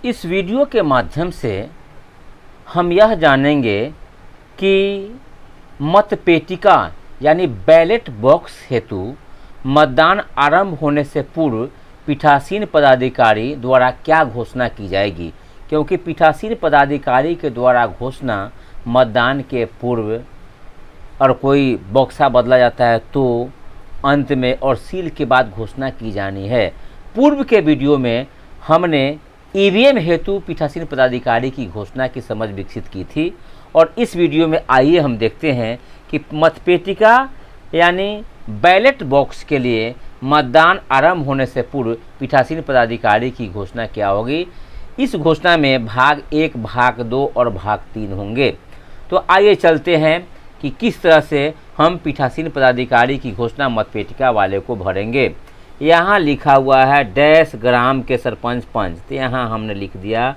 इस वीडियो के माध्यम से हम यह जानेंगे कि मतपेटिका यानी बैलेट बॉक्स हेतु मतदान आरंभ होने से पूर्व पीठासीन पदाधिकारी द्वारा क्या घोषणा की जाएगी, क्योंकि पीठासीन पदाधिकारी के द्वारा घोषणा मतदान के पूर्व और कोई बॉक्सा बदला जाता है तो अंत में और सील के बाद घोषणा की जानी है। पूर्व के वीडियो में हमने ईवीएम हेतु पीठासीन पदाधिकारी की घोषणा की समझ विकसित की थी और इस वीडियो में आइए हम देखते हैं कि मतपेटिका यानी बैलेट बॉक्स के लिए मतदान आरंभ होने से पूर्व पीठासीन पदाधिकारी की घोषणा क्या होगी। इस घोषणा में भाग 1, भाग 2 और भाग 3 होंगे। तो आइए चलते हैं कि किस तरह से हम पीठासीन पदाधिकारी की घोषणा मतपेटिका वाले को भरेंगे। यहाँ लिखा हुआ है डैश ग्राम के सरपंच पंच, तो यहाँ हमने लिख दिया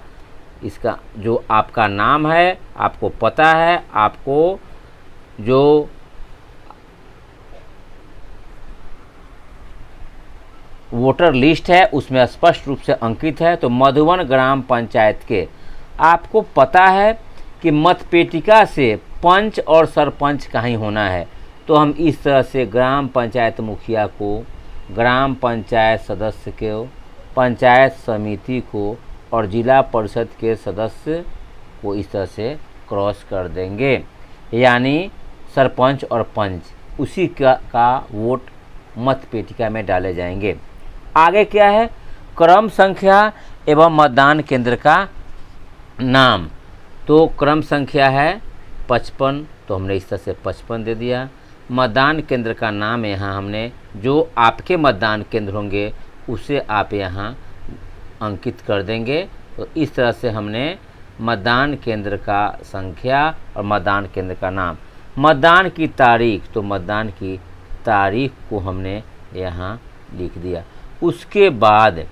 इसका जो आपका नाम है, आपको पता है, आपको जो वोटर लिस्ट है उसमें स्पष्ट रूप से अंकित है। तो मधुवन ग्राम पंचायत के आपको पता है कि मतपेटिका से पंच और सरपंच का ही होना है, तो हम इस तरह से ग्राम पंचायत मुखिया को, ग्राम पंचायत सदस्य को, पंचायत समिति को और जिला परिषद के सदस्य को इस तरह से क्रॉस कर देंगे, यानी सरपंच और पंच उसी का वोट मतपेटिका में डाले जाएंगे। आगे क्या है, क्रम संख्या एवं मतदान केंद्र का नाम। तो क्रम संख्या है 55, तो हमने इस तरह से 55 दे दिया। मतदान केंद्र का नाम यहाँ हमने जो आपके मतदान केंद्र होंगे उसे आप यहाँ अंकित कर देंगे। तो इस तरह से हमने मतदान केंद्र का संख्या और मतदान केंद्र का नाम। मतदान की तारीख, तो मतदान की तारीख को हमने यहाँ लिख दिया। उसके बाद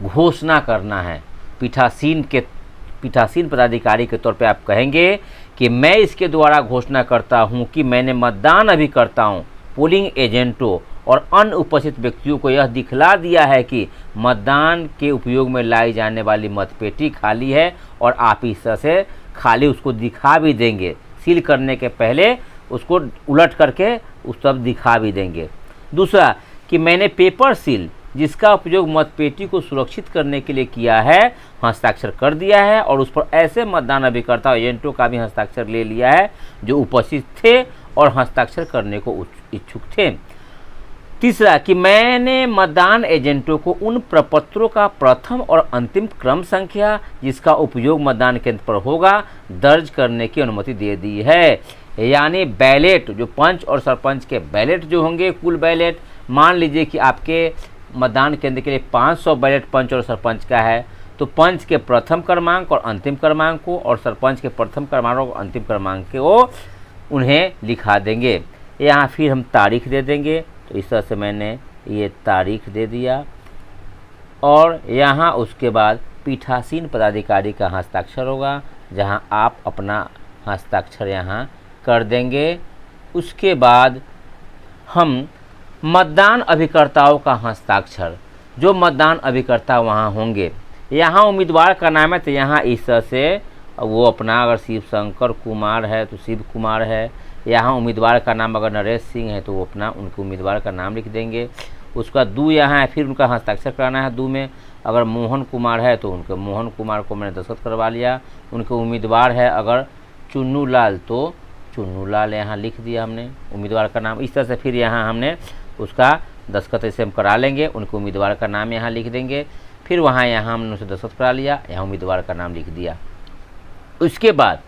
घोषणा करना है पीठासीन पदाधिकारी के तौर पे आप कहेंगे कि मैं इसके द्वारा घोषणा करता हूं कि मैंने मतदान अभी करता हूं, पोलिंग एजेंटों और अन्य उपस्थित व्यक्तियों को यह दिखला दिया है कि मतदान के उपयोग में लाई जाने वाली मतपेटी खाली है और आप इस तरह से खाली उसको दिखा भी देंगे, सील करने के पहले उसको उलट करके उस तब दिखा भी देंगे। दूसरा कि मैंने पेपर सील जिसका उपयोग मतपेटी को सुरक्षित करने के लिए किया है हस्ताक्षर कर दिया है और उस पर ऐसे मतदान अभिकर्ता एजेंटों का भी हस्ताक्षर ले लिया है जो उपस्थित थे और हस्ताक्षर करने को इच्छुक थे। तीसरा कि मैंने मतदान एजेंटों को उन प्रपत्रों का प्रथम और अंतिम क्रम संख्या जिसका उपयोग मतदान केंद्र पर होगा दर्ज करने की अनुमति दे दी है। यानी बैलेट जो पंच और सरपंच के बैलेट जो होंगे, कुल बैलेट मान लीजिए कि आपके मतदान केंद्र के लिए 500 बैलेट पंच और सरपंच का है, तो पंच के प्रथम क्रमांक और अंतिम क्रमांक को और सरपंच के प्रथम क्रमांक और अंतिम क्रमांक को उन्हें लिखा देंगे। यहाँ फिर हम तारीख दे देंगे, तो इस तरह से मैंने ये तारीख दे दिया और यहाँ उसके बाद पीठासीन पदाधिकारी का हस्ताक्षर होगा जहाँ आप अपना हस्ताक्षर यहाँ कर देंगे। उसके बाद हम मतदान अभिकर्ताओं का हस्ताक्षर, जो मतदान अभिकर्ता वहाँ होंगे, यहाँ उम्मीदवार का नाम है तो यहाँ इस तरह से वो अपना, अगर शिव शंकर कुमार है तो शिव कुमार है, यहाँ उम्मीदवार का नाम अगर नरेश सिंह है तो वो अपना उनके उम्मीदवार का नाम लिख देंगे। उसका दू यहाँ है, फिर उनका हस्ताक्षर कराना है दू में। अगर मोहन कुमार है तो उनके मोहन कुमार को मैंने दस्तखत करवा लिया। उनके उम्मीदवार है अगर चुन्नू लाल तो चुन्नू लाल यहाँ लिख दिया हमने उम्मीदवार का नाम। इस तरह से फिर यहाँ हमने उसका दस्तखत ऐसे हम करा लेंगे, उनके उम्मीदवार का नाम यहाँ लिख देंगे। फिर यहाँ हमने उसे दस्तखत करा लिया, यहाँ उम्मीदवार का नाम लिख दिया। उसके बाद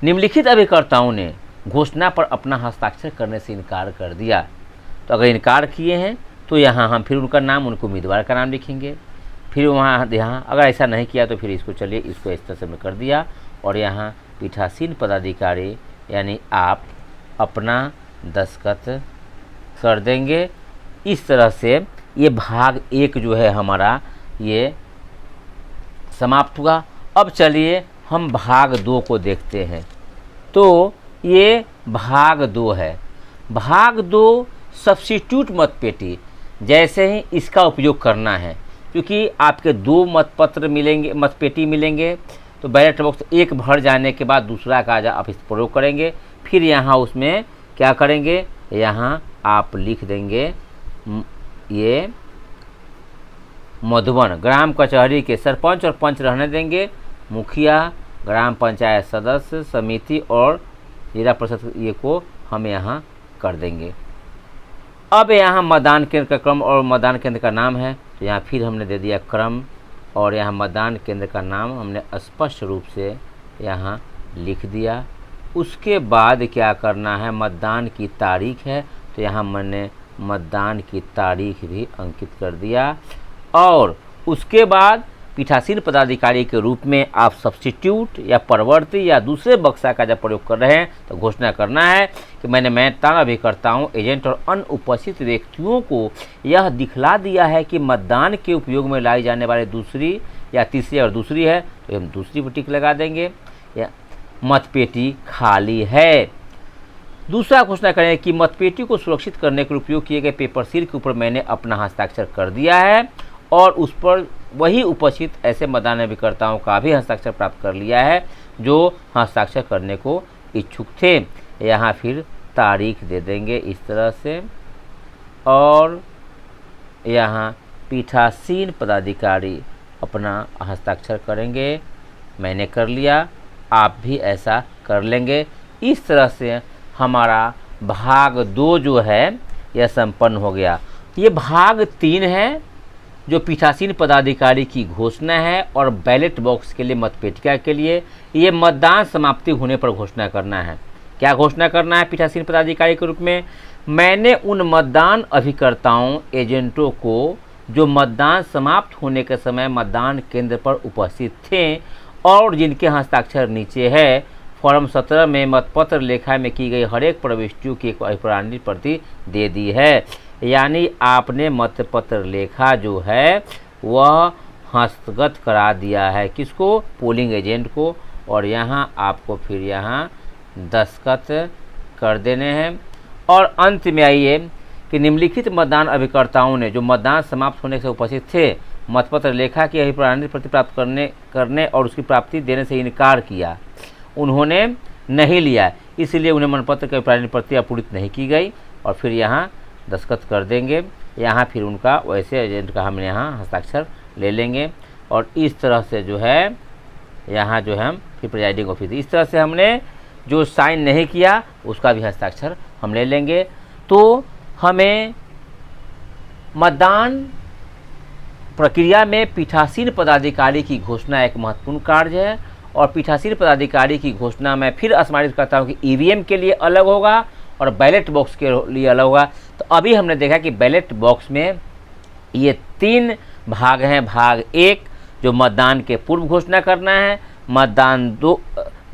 निम्नलिखित अभिकर्ताओं ने घोषणा पर अपना हस्ताक्षर करने से इनकार कर दिया, तो अगर इनकार किए हैं तो यहाँ हम फिर उनका नाम, उनके उम्मीदवार का नाम लिखेंगे। फिर यहाँ अगर ऐसा नहीं किया तो फिर इसको चलिए इसको इस तरह से मैं कर दिया और यहाँ पीठासीन पदाधिकारी यानी आप अपना दस्तखत कर देंगे। इस तरह से ये भाग 1 जो है हमारा ये समाप्त हुआ। अब चलिए हम भाग 2 को देखते हैं। तो ये भाग 2 है। भाग 2 सब्स्टिट्यूट मतपेटी, जैसे ही इसका उपयोग करना है, क्योंकि आपके 2 मतपत्र मिलेंगे, मतपेटी मिलेंगे, तो बैलेट बॉक्स एक भर जाने के बाद दूसरा कागज आप इस प्रयोग करेंगे। फिर यहाँ उसमें क्या करेंगे, यहाँ आप लिख देंगे ये मधुबन ग्राम कचहरी के सरपंच और पंच रहने देंगे, मुखिया, ग्राम पंचायत सदस्य, समिति और जिला परिषद ये को हम यहाँ कर देंगे। अब यहाँ मतदान केंद्र का क्रम और मतदान केंद्र का नाम है, तो यहाँ फिर हमने दे दिया क्रम और यहाँ मतदान केंद्र का नाम हमने स्पष्ट रूप से यहाँ लिख दिया। उसके बाद क्या करना है, मतदान की तारीख है, तो यहाँ मैंने मतदान की तारीख भी अंकित कर दिया। और उसके बाद पीठासीन पदाधिकारी के रूप में आप सब्स्टिट्यूट या परवर्ती या दूसरे बक्सा का जब प्रयोग कर रहे हैं तो घोषणा करना है कि मैंने मतदान अभिकर्ता हूँ, एजेंट और अनुपस्थित व्यक्तियों को यह दिखला दिया है कि मतदान के उपयोग में लाई जाने वाली दूसरी या तीसरी और दूसरी है, तो हम दूसरी पर टिक लगा देंगे, या मतपेटी खाली है। दूसरा घोषणा करें कि मतपेटी को सुरक्षित करने के लिए उपयोग किए गए पेपर सील के ऊपर मैंने अपना हस्ताक्षर कर दिया है और उस पर वही उपस्थित ऐसे मतदान अभिकर्ताओं का भी हस्ताक्षर प्राप्त कर लिया है जो हस्ताक्षर करने को इच्छुक थे। यहाँ फिर तारीख दे देंगे इस तरह से और यहाँ पीठासीन पदाधिकारी अपना हस्ताक्षर करेंगे, मैंने कर लिया, आप भी ऐसा कर लेंगे। इस तरह से हमारा भाग 2 जो है यह संपन्न हो गया। ये भाग 3 है जो पीठासीन पदाधिकारी की घोषणा है और बैलेट बॉक्स के लिए मतपेटिका के लिए ये मतदान समाप्ति होने पर घोषणा करना है। क्या घोषणा करना है पीठासीन पदाधिकारी के रूप में, मैंने उन मतदान अभिकर्ताओं एजेंटों को जो मतदान समाप्त होने के समय मतदान केंद्र पर उपस्थित थे और जिनके हस्ताक्षर नीचे है फॉर्म 17 में मतपत्र लेखा में की गई हर एक प्रविष्टियों की एक अभिप्रायित प्रति दे दी है। यानी आपने मतपत्र लेखा जो है वह हस्तगत करा दिया है किसको, पोलिंग एजेंट को, और यहाँ आपको फिर यहाँ दस्तखत कर देने हैं। और अंत में आइए कि निम्नलिखित मतदान अभिकर्ताओं ने जो मतदान समाप्त होने से उपस्थित थे मतपत्र लेखा की अभिप्रायित प्रति प्राप्त करने और उसकी प्राप्ति देने से इनकार किया, उन्होंने नहीं लिया, इसलिए उन्हें मनपत्र की अभिप्रायित प्रति अपूरित नहीं की गई और फिर यहाँ दस्तखत कर देंगे। यहाँ फिर उनका वैसे एजेंट का हम यहाँ हस्ताक्षर ले लेंगे और इस तरह से जो है यहाँ जो है हम फिर प्रिजाइडिंग ऑफिसर इस तरह से हमने जो साइन नहीं किया उसका भी हस्ताक्षर हम ले लेंगे। तो हमें मतदान प्रक्रिया में पीठासीन पदाधिकारी की घोषणा एक महत्वपूर्ण कार्य है और पीठासीन पदाधिकारी की घोषणा में फिर स्मरित करता हूँ कि ईवीएम के लिए अलग होगा और बैलेट बॉक्स के लिए अलग होगा। तो अभी हमने देखा कि बैलेट बॉक्स में ये 3 भाग हैं। भाग 1 जो मतदान के पूर्व घोषणा करना है,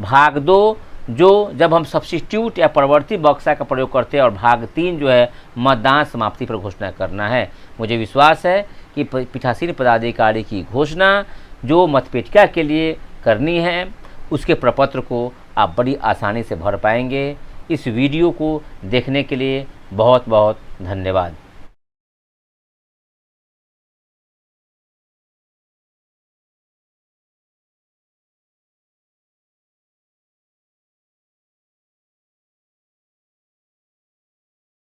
भाग 2 जो जब हम सब्स्टिट्यूट या परवर्ती बक्सा का प्रयोग करते हैं और भाग 3 जो है मतदान समाप्ति पर घोषणा करना है। मुझे विश्वास है कि पीठासीन पदाधिकारी की घोषणा जो मतपेटिका के लिए करनी है उसके प्रपत्र को आप बड़ी आसानी से भर पाएंगे। इस वीडियो को देखने के लिए बहुत बहुत धन्यवाद।